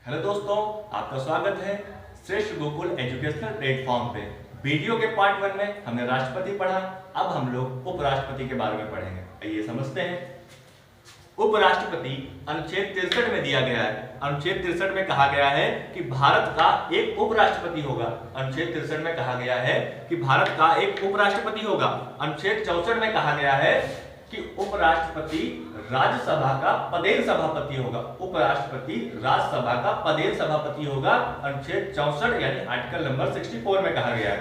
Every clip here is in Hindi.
हेलो दोस्तों, आपका स्वागत है श्रेष्ठ गुरुकुल एजुकेशनल प्लेटफॉर्म पे। वीडियो के पार्ट 1 में हमने राष्ट्रपति पढ़ा, अब हम लोग उपराष्ट्रपति के बारे में पढ़ेंगे। आइए समझते हैं। उपराष्ट्रपति अनुच्छेद 63 में दिया गया है। अनुच्छेद 63 में कहा गया है कि भारत का एक उपराष्ट्रपति होगा। अनुच्छेद 63 में कहा गया है कि भारत का एक उपराष्ट्रपति होगा। अनुच्छेद 64 में कहा गया है कि उपराष्ट्रपति राज्यसभा का पदेन सभापति होगा। उपराष्ट्रपति राज्यसभा का पदेन सभापति होगा। अनुच्छेद 64 यानी आर्टिकल नंबर 64 में कहा गया है।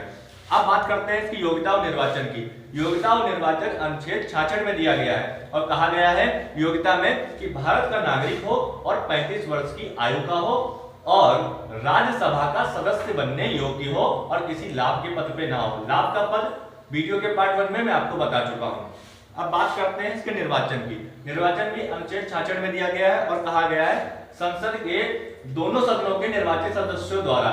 अब बात करते हैं इसकी योग्यता और निर्वाचन की। योग्यता और निर्वाचन अनुच्छेद 66 में दिया गया है और कहा गया है योग्यता में कि भारत का नागरिक हो और 35 वर्ष की आयु का हो और राज्यसभा का सदस्य बनने योग्य हो और किसी लाभ के पद पे ना हो। लाभ का पद वीडियो के पार्ट 1 में मैं आपको बता चुका हूं। अब बात करते हैं इसके निर्वाचन की। निर्वाचन भी अनुच्छेद 66 में दिया गया है और कहा गया है संसद के दोनों सदनों के निर्वाचित सदस्यों द्वारा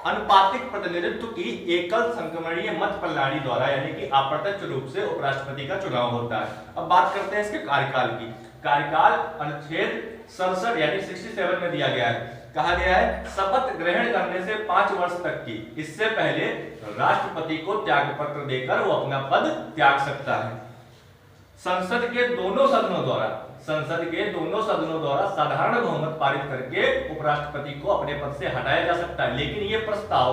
अनुपातिक प्रतिनिधित्व की एकल संक्रमणीय मत प्रणाली द्वारा यानी कि अप्रत्यक्ष रूप से उपराष्ट्रपति का चुनाव होता है। अब बात करते हैं इसके कार्यकाल की। कार्यकाल अनुच्छेद 67 यानी 67 में दिया गया है। कहा गया है शपथ ग्रहण करने से 5 वर्ष तक की, इससे पहले राष्ट्रपति को त्याग पत्र देकर वो अपना पद त्याग सकता है। संसद के दोनों सदनों द्वारा साधारण बहुमत पारित करके उपराष्ट्रपति को अपने पद से हटाया जा सकता है, लेकिन ये प्रस्ताव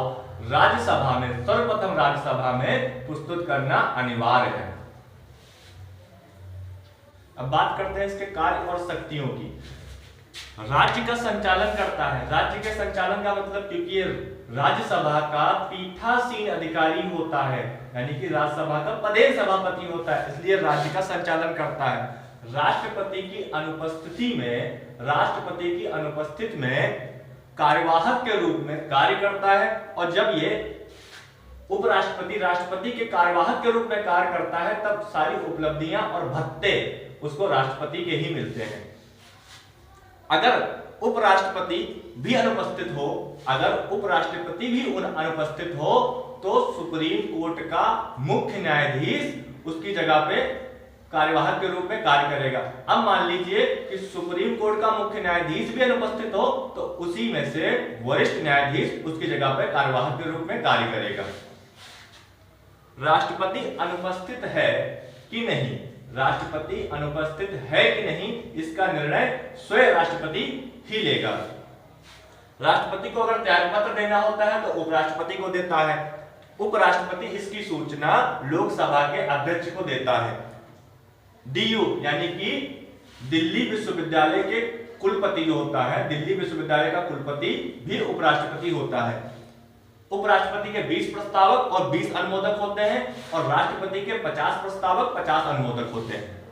राज्यसभा में सर्वप्रथम राज्यसभा में प्रस्तुत करना अनिवार्य है। अब बात करते हैं इसके कार्य और शक्तियों की। राज्य का संचालन करता है। राज्य के संचालन का मतलब, क्योंकि राज्यसभा का पीठासीन अधिकारी होता है यानी कि राज्यसभा का पदेन सभापति होता है, इसलिए राज्य का संचालन करता है। राष्ट्रपति की अनुपस्थिति में कार्यवाहक के रूप में कार्य करता है और जब ये उपराष्ट्रपति राष्ट्रपति के कार्यवाहक के रूप में कार्य करता है तब सारी उपलब्धियां और भत्ते उसको राष्ट्रपति के ही मिलते हैं। अगर उपराष्ट्रपति भी अनुपस्थित हो तो सुप्रीम कोर्ट का मुख्य न्यायाधीश उसकी जगह पे कार्यवाहक के रूप में कार्य करेगा। अब मान लीजिए कि सुप्रीम कोर्ट का मुख्य न्यायाधीश भी अनुपस्थित हो तो उसी में से वरिष्ठ न्यायाधीश उसकी जगह पे कार्यवाहक के रूप में कार्य करेगा। राष्ट्रपति अनुपस्थित है कि नहीं, इसका निर्णय स्वयं राष्ट्रपति ही लेगा। राष्ट्रपति को अगर त्यागपत्र देना होता है तो उपराष्ट्रपति को देता है। उपराष्ट्रपति इसकी सूचना लोकसभा के अध्यक्ष को देता है। डीयू यानी कि दिल्ली विश्वविद्यालय के कुलपति जो होता है, दिल्ली विश्वविद्यालय का कुलपति भी उपराष्ट्रपति होता है। उपराष्ट्रपति के 20 प्रस्तावक और 20 अनुमोदक होते हैं और राष्ट्रपति के 50 प्रस्तावक 50 अनुमोदक होते हैं।